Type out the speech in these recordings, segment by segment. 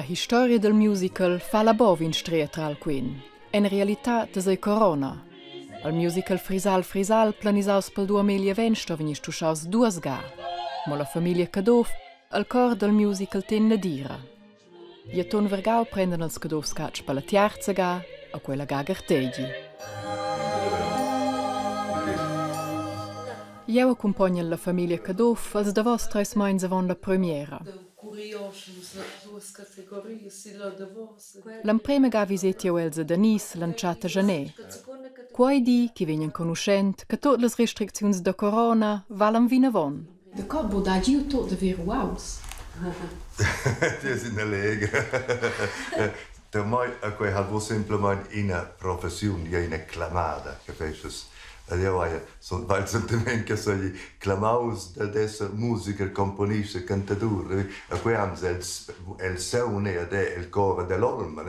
La storia del musical fa la bova in stria tra il quin. In realtà è corona. Il musical Frisal Frisal planisaus pel 2020 sto venis tuschaus duas ga. Ma la famiglia Cadof, il cor del musical ten na dira. I ton vergau prendono els Cadof scatch per la terza ga a quella ga garteggi. Io accompagno la famiglia Cadof als davos tres mains avant la premiera. L'emprema ga visitio els a Denis lanciata Janet. Quai di che vengono conoscent che tutte le restrizioni da corona valen vinavon. De cobbo da giu tot de ver waus. Die sind allegre. Der mai a quei hat wo semplicemente una professione, die una clamada, capisci? Io sono valsamente che sono clamaus d'essere musiker, componista, cantatore. A quei hanno il suono e il coro dell'olma.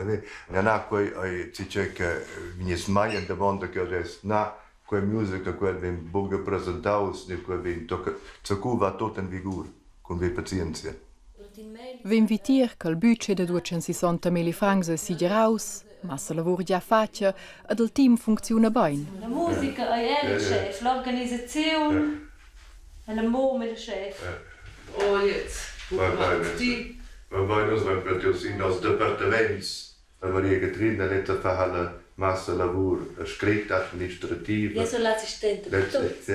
Non ha quei ci c'è che viene mai in domanda che adesso na quei musica quel vien buga presentaus ne quel vien tocca ciò va tutto in vigore con pazienza. Vi invitir che il budget de 260.000 francs si geraus, ma se lavoro già faccia ed il team funziona bene. La musica è il chef, l'organizzazione è la mamma il chef. Oh, jetzt. Va bene, nos vam per Dio sin nos departaments. La Maria Catrina letta fa la massa lavoro, scritto amministrativo. Io sono l'assistente di tutti.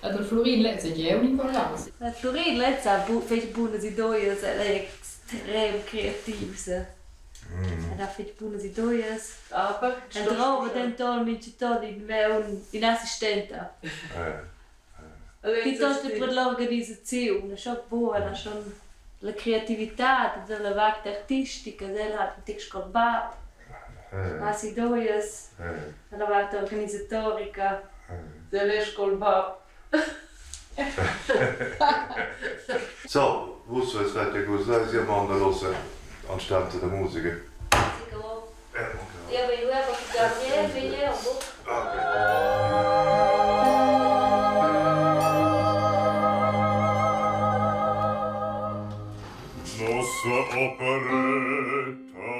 Ad il Florin lezza già un incollaus. La Florin lezza fece buone idee, è estrem creativa. Ed ha fatto buone idee. E trova dentro il cittadino in assistente. Piuttosto per l'organizzazione, è buona, la creatività della parte artistica, della scolba, le idee, la parte organizzatorica, della scolba. So, wusste es weiter gut, siamo andalosa anstante der Musica. Io avevo Gabriele, Gabriele, Nossa operetta,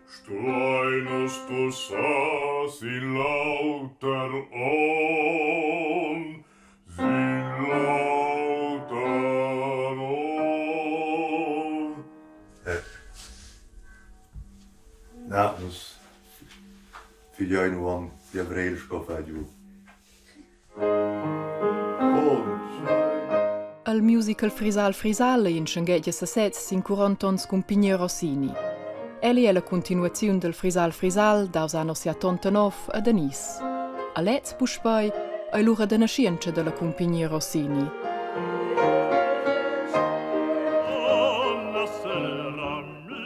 Steinus tu sas in lauter on, in lauter on. Nou, dus figlioi nu di avrei scofa giù. Il musical Frisal Frisal in Schengegia Sassets sin 40 ans con Pignero Rossini. Elli è la continuazione del Frisal Frisal daus annos 89 a Denis. A Letz puspoi è l'ora de nascenza della compagnia Rossini.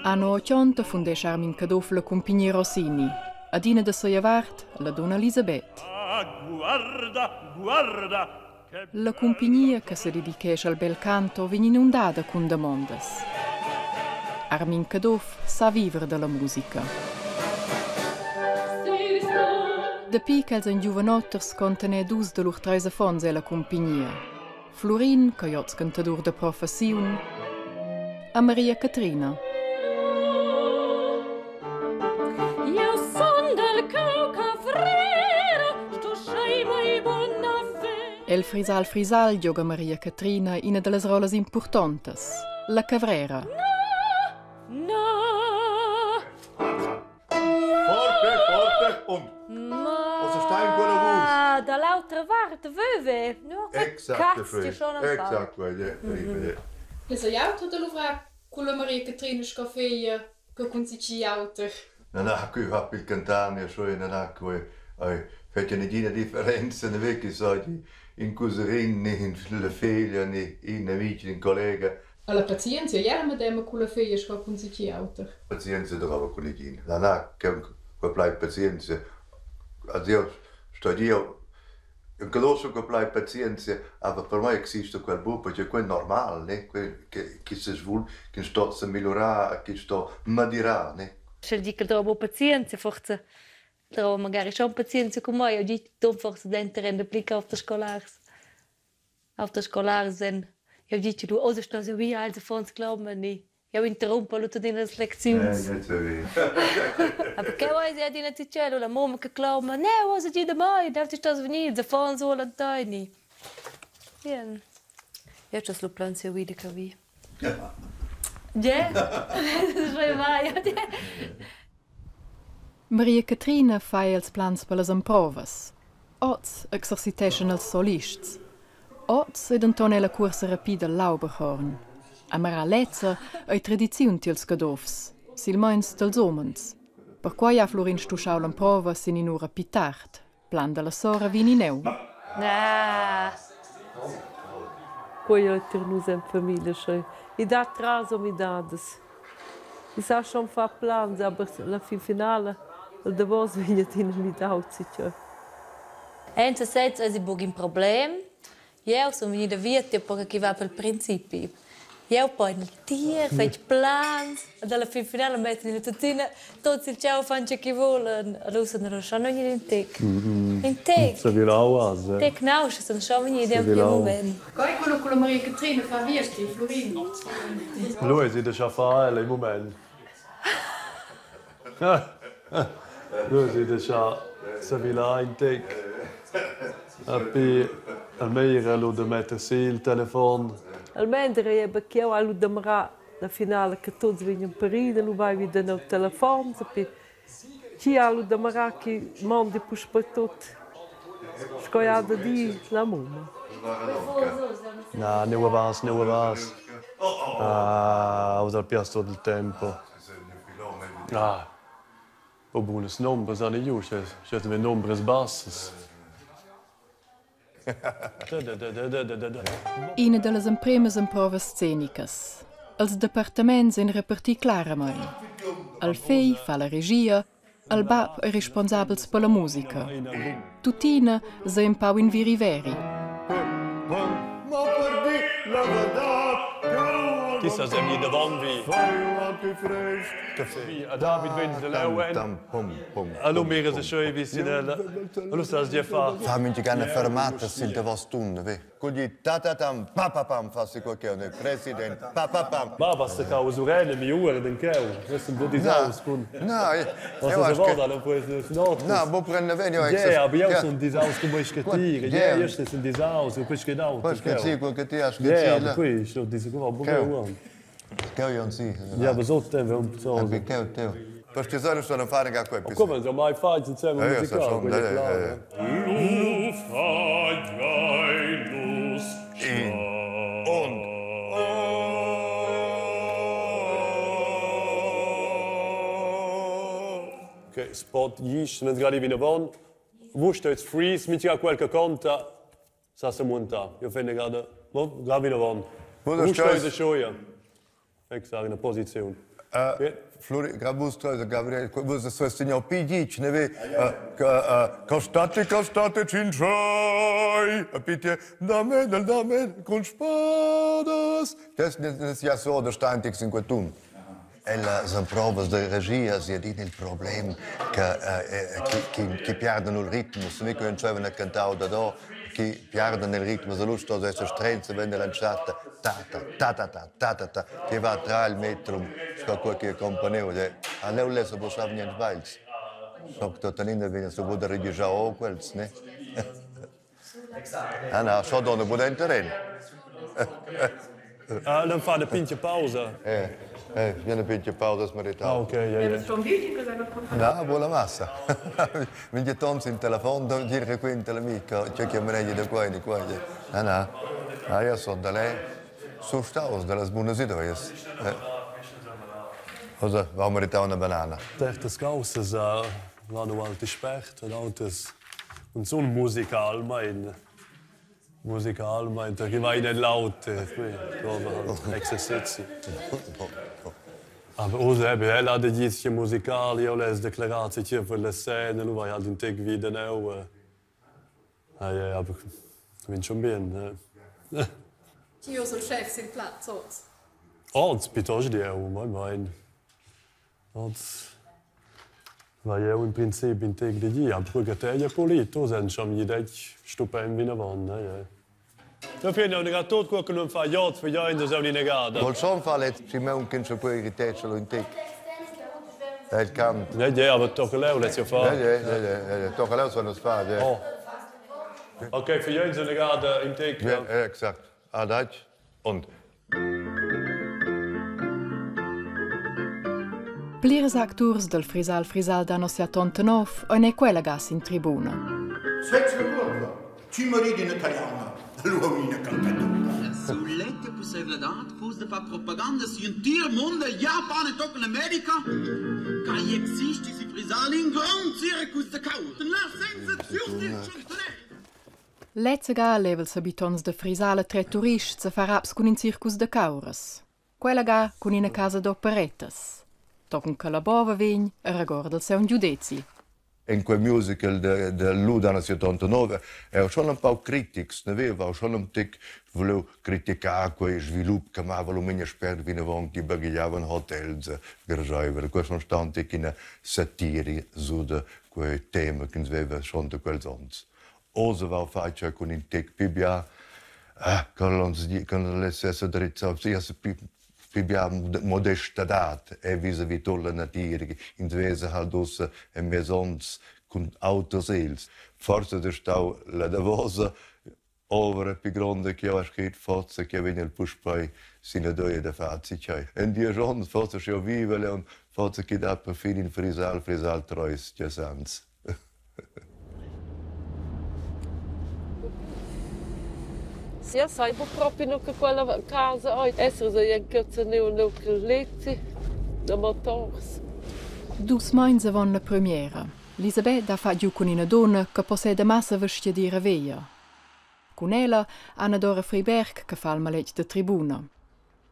Anno 80 fundè Charmin Cadof la compagnia Rossini. Adina de Soiavart, la donna Elisabeth. Guarda, guarda! La compagnia che si dedica al bel canto viene inondata con domandas. Armin Cadof sa vivere della musica. Da piccels en giovanotters contene dus de lur treise fons e la compagnia. Florin, che è cantador de professione, a Maria Catrina. El Frisal Frisal gioca Maria Catrina in una delle roles importantes, la cavrera. No! Forte, forte und also stein quella voce. Dall'altra parte, veve? No, Exact, E se auto de luvra con la Maria Catrina Scaffeia che consici auto. Non ha qui va il cantare, non ha qui fece una differenza, ne vecchi soldi. In cuserini, in le figlie, in amici, in colleghi. Alla pazienza, io mi devo con la figlia che consici auto. Pazienza trova con le gine. Non ha che bleibt pazienza. Io sto io, conosco che bleibt pazienza, ma per me esiste quel buco, perché è normale, che si svolge, che sto a migliorare, che sto a maturare, ne? Se dico che trovo pazienza, forse trovo magari schon pazienza con me, io dico forse dentro in applica auf der Scholars. Auf der Scholars sind, io dico du, also sto so wie, also von uns glauben wir nicht. io interrompo tutte le lezioni. Jetzt so wie. Aber che vuoi se di naticello la mamma che clama, "Ne, was è da mai, da ti stas venire, da fan so la tiny." Bien. Io c'ho lo plan se vidi che vi. Ja. Das war mai. Maria Catrina fa els plans per las improvas. Oz exerciteschen els solists. Oz ed Antone la corsa rapida all'Auberhorn. A Mara Lezza ei tradiziun tils gadovs, silmeins dels omens. Per quai ha Florin stuschau l'improva sin in ura pitart, plan de la sora vini neu. Ah. Poi io torno in famiglia, cioè, i da traso mi dadas. I sa schon fa plans, aber la finale, il davos viene in mi dauzi, cioè. Ente seit es bug un problem. Io sono venuta via perché chi va per principi. Io poi nel tier, faccio plans, e alla fin finale metto in tuttina, tutti il ciao fanno chi vogliono. Allora sono lasciando ogni in tec. In tec. Se vi lauas, eh. Tec naus, sono lasciando ogni in più momento. Qual è quello con la Maria Catrina fa via, Florin? Lui si da Raffaele, in moment. Lui si da se vi la in tec. E poi al meglio lo da mettersi il telefono. Almeno è perché io allo demra la finale che tutti vengono in Parigi, lo vai vedere nel telefono, poi chi allo demra che mandi per tutto. Scoiada di la mamma. No, non vas. Ah, ho dal piasto del tempo. Ah, ho buone numeri, sono io, c'è dei numeri bassi. Ina de las impremes improvas scenicas. Els departaments in reparti claramain. Al fei fa la regia, al bab è responsabels per la musica. Tutina se impau in veri. Chissà se mi davanti David vende l'Ewen. Allora mi se sciogliere vicino. Allora sta già fa. Fammi gerne fermata sil de was tun, ve. Cugli tatatam papapam fassi qualche president papapam. Ma basta che ho sorelle mi ore den keu. Questo è un po' di saus con. No, Was se vada non può essere no. no, bo prende venio Ja, aber io sono di saus come scatire. Ja, io sto di saus, questo che dau. Poi che sì, quel che ti ha Ja, scritto. qui sto di sicuro buono. Che io non sì. Ja, aber so tempo un so. Che teo. Perché sono sono fare che quel Come non mai fai insieme io musicale. sono Du fai lus und Ok, spot isch, non gerade wie von. Wo steht freeze mit ja qualche conta. Sa se monta. Io finde gerade, gerade wie von. Wo steht der schon ja? Ich sage eine Position. Flori, Grabus, Gabriel, was ist das Signor Pidic, ne ve? Costate cinciai, bitte, dame, con spadas. Das ist ja so, der Steintix in Quatun. Ella sono provas de regia, si è il problema che perdono il ritmo, se mi cominciavano a cantare da do, che perdono il ritmo, se lui sta a essere strenza, venne lanciata, ta, che va tra il metro, qualcuno che accompagnava, a lei le so sa niente sbagliare. So che tenendo viene su da regia o quels, ne? Ah no, so donna buona in terreno. Dan fa eine pintje pausa. Viene picchio pausa smeritata. Ok, ja. No, buona massa. Mi dice Tom in telefono, devo dire qui in telemica, c'è che me ne da qua e di qua. No. Io sono da lei, sono stato delle buone idee. Cosa, va a meritare una banana. Das Ganze war noch alte Specht und altes und so ein Musikal meint, da war ich nicht laut, da war halt Exerzizi. Aber also eben, hat jetzt Musikal, io les Deklaratie für le Szene, nu war halt in Tag wieder neu. Ja, aber ich bin schon bien. Io sono chef sil Platz, Oz. Odds, piuttosto di mein. Weil ja im Prinzip in Tag die aber Brüggeteil Polito sind schon jeder Stupen wie eine Wand, ja. Non fino a tutto quello che non fa yacht per io in der Saudi negata. Vol schon fa let si me un che c'è poi ritecelo in tic. Il canto. Ja, aber doch leu let's ja fa. Ja, doch leu sono spa, ja. Oh. Okay, für io in negata in tic. Ja, exakt. Adach und Pliras actors del Frisal d'anno 79 e ne quella gas in tribuna. Ci mariti in italiano, l'uomino cantato. Sullette possibilità di fare propaganda su un intero mondo, Japan e tocca l'America, che esiste si Frisal in gran circus de causa. La sensazione del centenario. Letzega level s'abitons de Frisal tre turists a far aps con in circus de cauras. Quella ga con in casa d'operettas. Tochen che la bova vegn e ricorda se un giudezi. in quel musical del Ludana 79 era schon un po' critics, ne aveva schon un tic volevo criticare quei sviluppi che avevano meno spero fino avanti baghigliavano hotels, garaggiavano, questo è un tic in satire su quei temi che aveva schon da quel sonst. Osa va faccia con un tic più bia, con le stesse dritte, più modesta data e vis-à-vis tolle natura, in vese halt ossa e mesons con autosels. Forse da stau la davosa over più grande che ho scritto, forse che viene il pushpai sino due da fazzi c'è. E die schon forse schon vivere und forse che da per fin in Frisal trois gesans. Io sai proprio non che quella casa oggi essere anche un letti da motors. Dus mains avon la premiera. Elisabeth ha fatto giù con una donna che possede massa vestiti via. Con ella Anna Dora Freiberg che fa il malet de tribuna.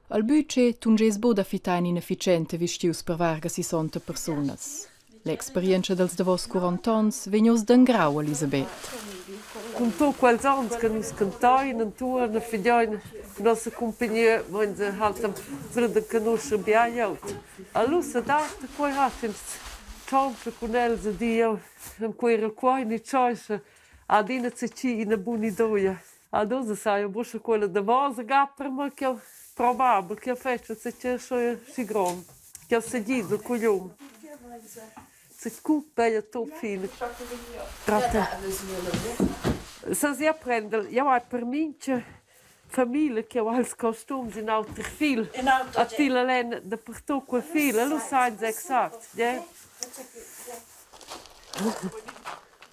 Al budget tunges boda fitain inefficiente vestius per varga 60 personas. L'esperienza dels davos 40 ans vegnos d'un grau Elisabeth. Con tutti quegli anni che noi cantiamo, intorno, figlioli, la nostra compagnia, vogliono halt conoscere bene. Allora, se date, poi hattem tanto con Elsa di io, quel qua in choice, ad in ci in buona idea. Allora, sai, io posso quella da vosa gapper, ma che probabile che faccia se c'è si grande, che si dice con gli uomini. Se cupa e tutto fine. Se si apprende, io ho per mince famiglia che ha i costumi in altri fil. A fila lena da per tutto quel filo, lo sai esatto, yeah?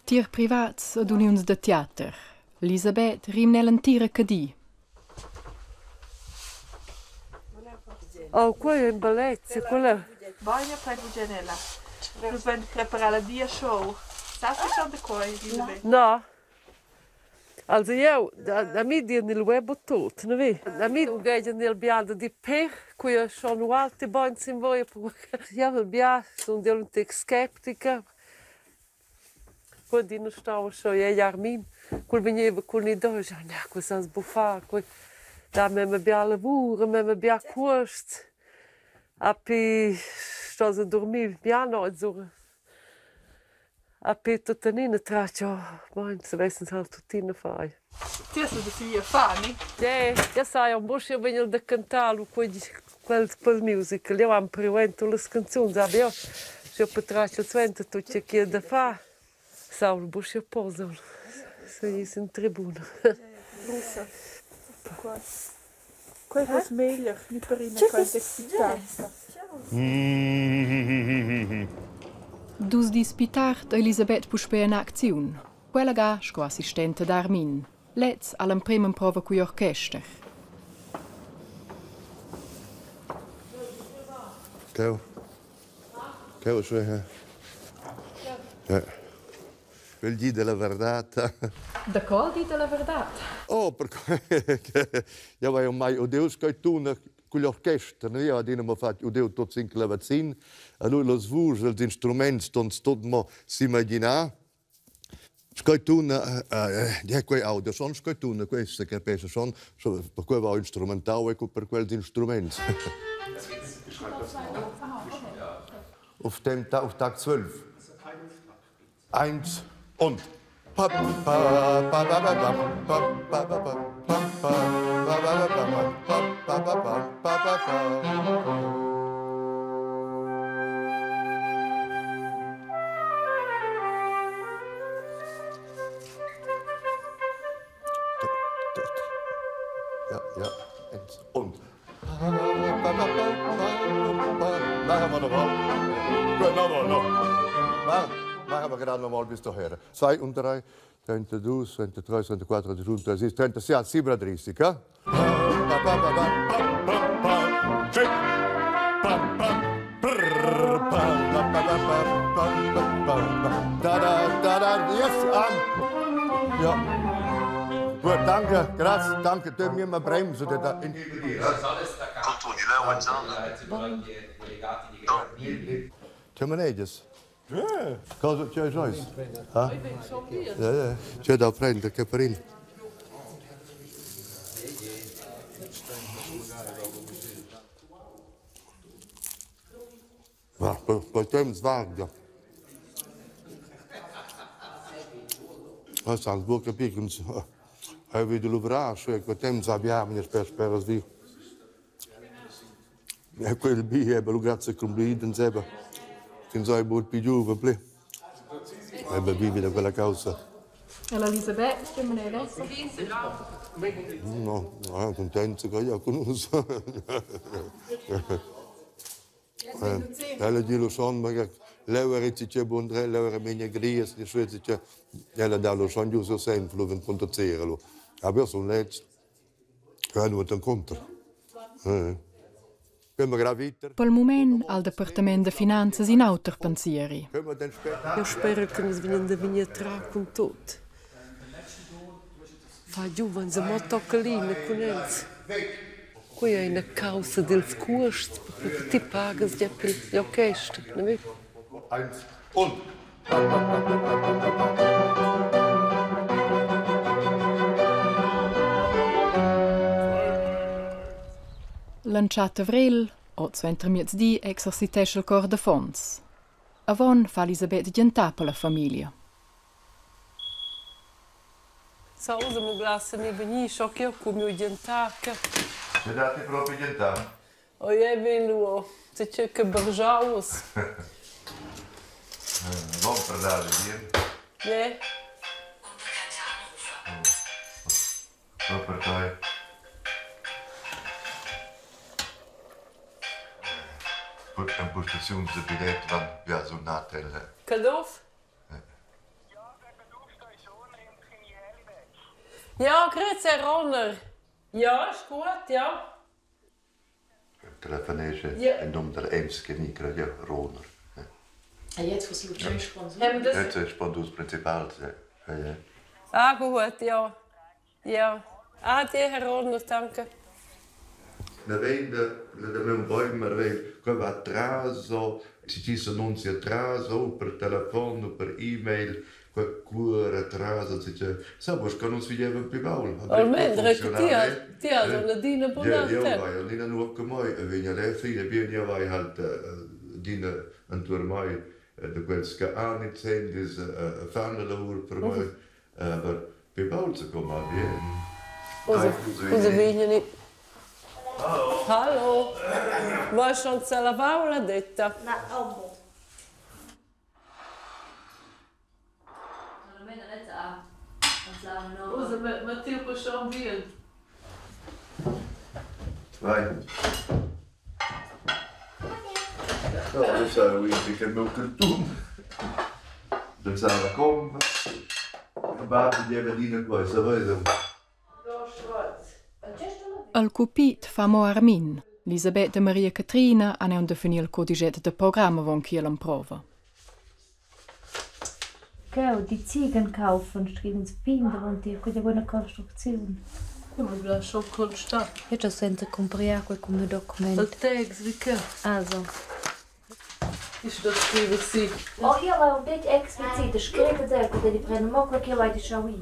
Tier privats ad unions de teater. Elisabeth rimnellen tira cadì. Oh, qua è in bellezza, quella. Voglio Genella. Dobbiamo preparare la dia show. Sai che sono da qua, Elisabeth? No. Also io, a me dicono il web tutto, non è? A me non vedono il biado di per, qui sono altri buoni in voi, io il biado sono un po' scettica. Poi non stavo solo io a Armin, quel veniva con i due, no, cosa si può fare, da me abbiamo lavoro, me abbiamo questo. E poi sto a dormire piano, a Peter Tanina traccio, ma se avessero halt tutti fai. Ti sei di figlia Fanny? Ja, sai, un po' io vengo da cantare quel musical. Io ho prevento le canzoni, io ho petraccio 20 tutti che da fa. Sau un po' io poso. Sei in tribuna. Russa. Quello è meglio, mi parina questa excitanza. Dus dis pitart Elisabeth puspea in acziun. Quella ga sco assistente d'Armin. Let's all'en prima prova cui orchester. Kau, quel dì della verdata. Da qual dì della verdata? Oh, perché io avevo mai odeo scaituna con l'orchestra, io ho fatto odeo tutti in clavezzin, e lui lo svuge gli strumenti, tutto si immagina. Scaituna, quei audio sono scaituna, queste che penso sono, per cui va strumentale e per quegli strumenti. Auf Tag 12. 1 und. Ja, ja. Und. Machen wir nochmal. Gut, nochmal. Machen wir gerade nochmal bis daher. 2 und 3, 32, 33, 34, 35, 36, 37, ja? Yes, ja. Gut, danke, grazie, danke. Dürfen wir mal bremsen? Terminators. Cosa c'è Joyce? Ah? C'è da prendere, Caparino. Ma poi tempo svarga. Ma Salzburg capito che hai vedo l'ubracio e quel tempo abbiamo spero di. E quel bi è bello grazie a complete insieme. Che non so più giovane, e vivi da quella causa. E l'Elisabetta, che me ne resta? No, contento che io conosco. Ela dice son, ma lei era c'è buon tre, lei era mia gries, di suo c'è, ela dà lo son giusto sempre, lo vengono zerlo. Abbiamo son legge, che non incontro. Pel moment al Departament de Finanzas in auter pensieri. Io spero che nos venham da vinha tra con tutto. Fa giovani, se mo tocca lì, con eles. Qui è una causa dels costi, perché ti pagas già per gli orchestri, non è? L'enciat avril, o suenter miezdi, exercitesce il cor de fons. Avon fa Elisabetta giantà per la famiglia. Sausa mi glassa mi veni, so che ho come giantacca. C'è dati proprio giantà? Oh, è bello, se c'è che bargiaus. Non parlare, via? Non per te. Een postationsbiljett van ja, zo'n natel. Kadoof? Ja, grazie Ronner. Ja, ist gut, ja. Telefoneer en noem er Eemske niet, ja, Ronner. En jetzt versucht du Sponsor? Het is Sponsor principal. Ja. Ah, gut, ja. Ja. Ah, die Herr Ronner, danke. Na vende da meu boy marvel come atraso ci sono annunci atraso per telefono per email cura atraso c'è sapos che non si deve più paul almeno ti ha una dina buonata io vai almeno non come viene le figlie viene vai halt dina antur mai da quel che anni sendis fanno lavoro per me per più paul se come bien cosa viene Hallo. Vuoi schon se lavare la detta? No, oh. Non è Scusa, ma ti può schon bien. Vai. No, dat zou ik heb ook kunnen doen. Dan zou we komen. En baten die hebben die nog wel, zo weet je. Al cupit fa mo Armin. Elisabetta e Maria Catrina hanno definito il codice del programma von Kiel prova. Genau, die Ziegen kaufen, schreiben sie Binder und die haben eine Konstruktion. Ja, ma la schon constant. Io già sento comprare come documento. Il text, di che? Also. Ich das scrive sì. Oh, io avevo detto esplicito, scrivete sempre, devi prendere mo quel che vuoi di Xiaomi.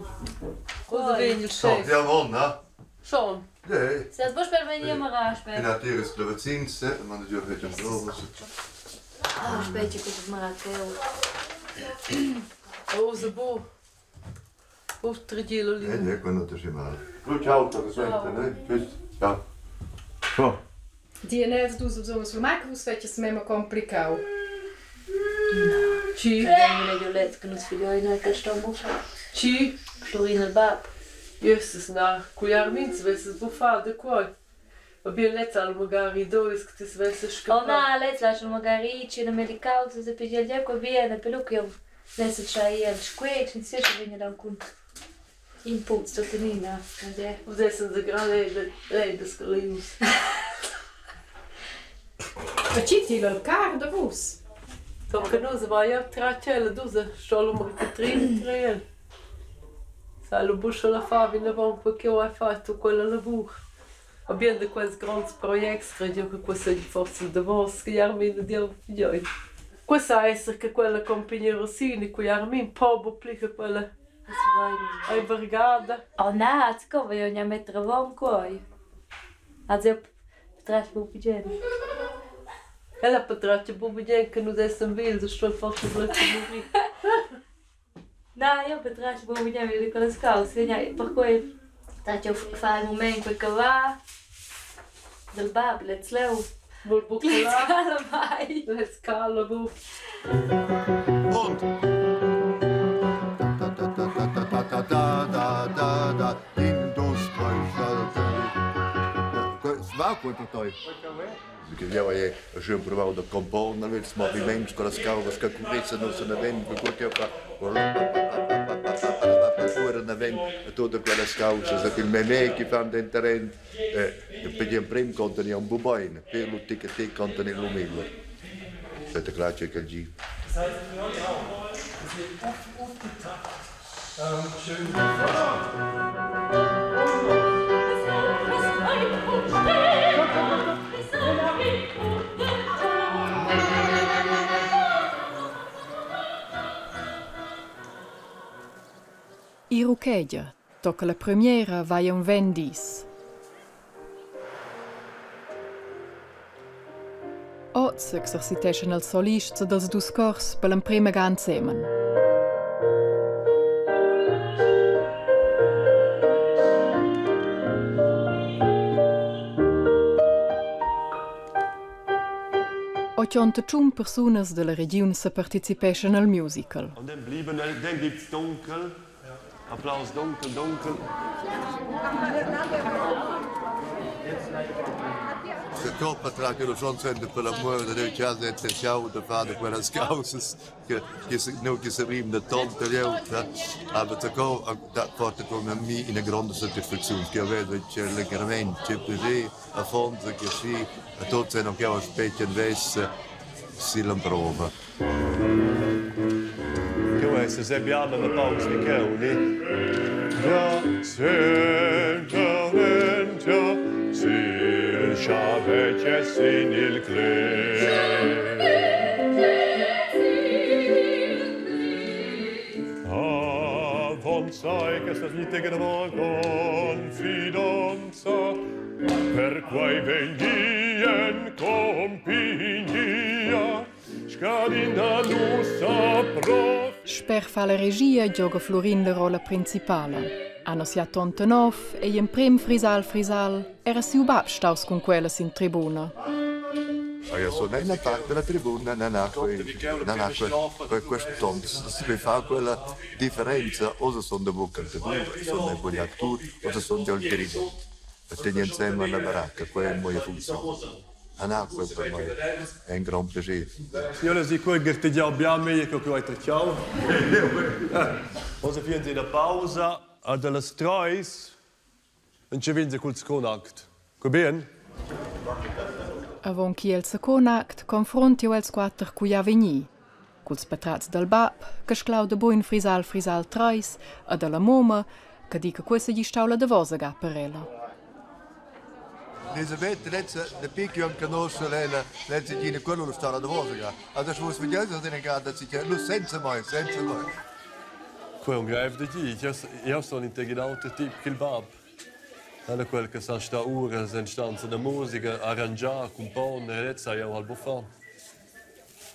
Cosa vedi il chef? Ja, man, ne? Schon. Nee. Zelfs bos per venire a raspe. En natuurlijk is het het zienste, maar dat je een probe. Ah, een beetje goed maar uit. Oh, ze bo. oltre gelo lì. Quello ti si male. Ciao, ti senti, ciao. Ciao. Die nervs dus op zo'n smaak, hoe zet je het met me complicato? Ci. Non è letto che non si figlio in che stiamo. Ci. Florina il bab. Jesses, na, cuiarmin, se vesse buffare qua. Abbiamo letto al magari due che ti svesse scappare. Oh no, letto lascia magari ci in medical, se piglia già qua bene, però che letto c'hai il squet, in sé ci viene da un conto. Input sto tenina, ed Você são de grande rede scolinos. Ma ci ti il car da vos? Tocca noi vai a tracciare due, solo un Catrina trail. Sai lo buscio la fave in avanti perché ho fatto quella lavoro. Abbiamo di questi grandi progetti, credo che questo è forse da voi, che Armin diamo figlioli. Questo è essere che quella compagnia Rossini, che Armin poi applica quella ai brigada. Oh no, come io ne mettere avanti qua. Also, traccia un pigiano. Ela patraccia bubigen che non essere vil, se sto forse blocco morire. No, io patraccia bubigen di quelle scalze, per cui traccia fa il momento che va del bab, let's go. Vol buccola. Scala mai. Le scala bu. Und in dos va quanto toi. Perché io ho sempre provato a comporre i movimenti con le scale che curezza non se ne vende, per cui fa fuori ne vende tutte quelle scale, che il meme che fanno dentro terreno, per il primo contiene un buboino, per l'ultimo contiene l'umillo. Sette classe che giro. I Ruchegia, tocca la premiera vai un vendis. Oz exerciteschen als solists dels dus cors per l'emprema ganzemen. Ottantachun personas della regione se participeschen al musical. Und dann bleiben, dann gibt's dunkel. Applaus, dunkel, dunkel. Se troppo tra che lo sono sempre per l'amore del casa e ciao da fare quelle cause che non che si rime da tante lieuta, ma da porta come me in una grande soddisfazione che vedo c'è leggermente, c'è così a fondo che sì, a tutti non che ho specchio invece si l'improva. Che vuoi, se abbiamo una pausa di cauni? Ja, certamente. Sil sciavecces in il cle. Avanzai che sta slitegano confidenza, per quai vengien compagnia, scadina lussa prof. Sper fa la regia gioca Florin la rola principale. Anno sia 89 e in prim Frisal era siu bab staus con quellas in tribuna. Io sono in una parte della tribuna, non ha questo tono, si fa quella differenza, o se sono da bocca al tribuna, sono degli attori, o se sono degli altri. E teniamo insieme alla baracca, quella è la mia funzione. Anacqua per noi è un gran piacere. Io le dico che ti abbiamo e che poi ti ciao. Ora finisce una pausa. A delle trois non ci vince col secondo atto. Va bene? Avon chi il secondo act confronti els quattro cui avveni. Culs patrats del bab, che sclau de buin Frisal 3, e della moma, che dica questa gli staula de vosa ga per ella. Elisabetta, le picchio non conosce lei dice quello lo staula de vosa ga. Adesso vuoi svegliare se ne ga, da si chiede, lo senza mai. Quello che è io sono integrato tipo che il bab. Alla quel che sa sta ora, se stanza di musica, arrangiare, comporre, e sai io al buffon.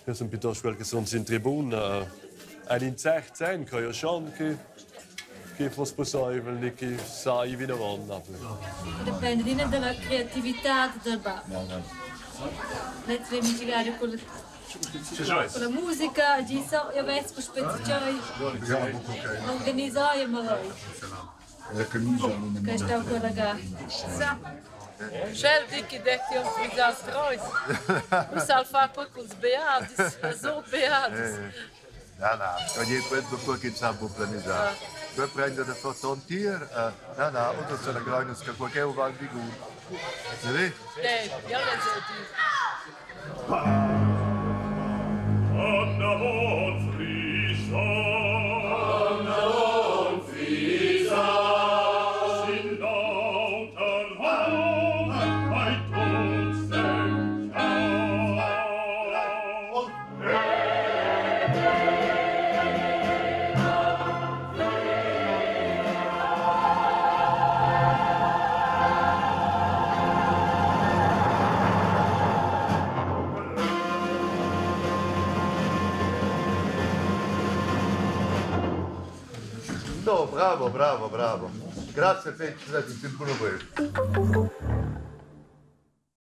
Io sono piuttosto quel che sono in tribuna. Ed in certi sensi, che io sono che che fosse possibile, che sai wie vanno. Dipende non dalla creatività del bar. Non devi girare con la musica, io vedo che spezzicai, organizzare mai. Questo è ancora gara. Scelti che detti un frisal streus. Non sa fare poi con i beatis, so beatis. No, ogni quello che sa può planizzare. Poi prende da fottontier, no, o se la grana che qualche va di gut. Vedi? Io le senti. Anna von Frisa, Anna von Frisa, sind lauter Raum, bei trotzdem No, bravo. Grazie, Fece, siete sempre buono.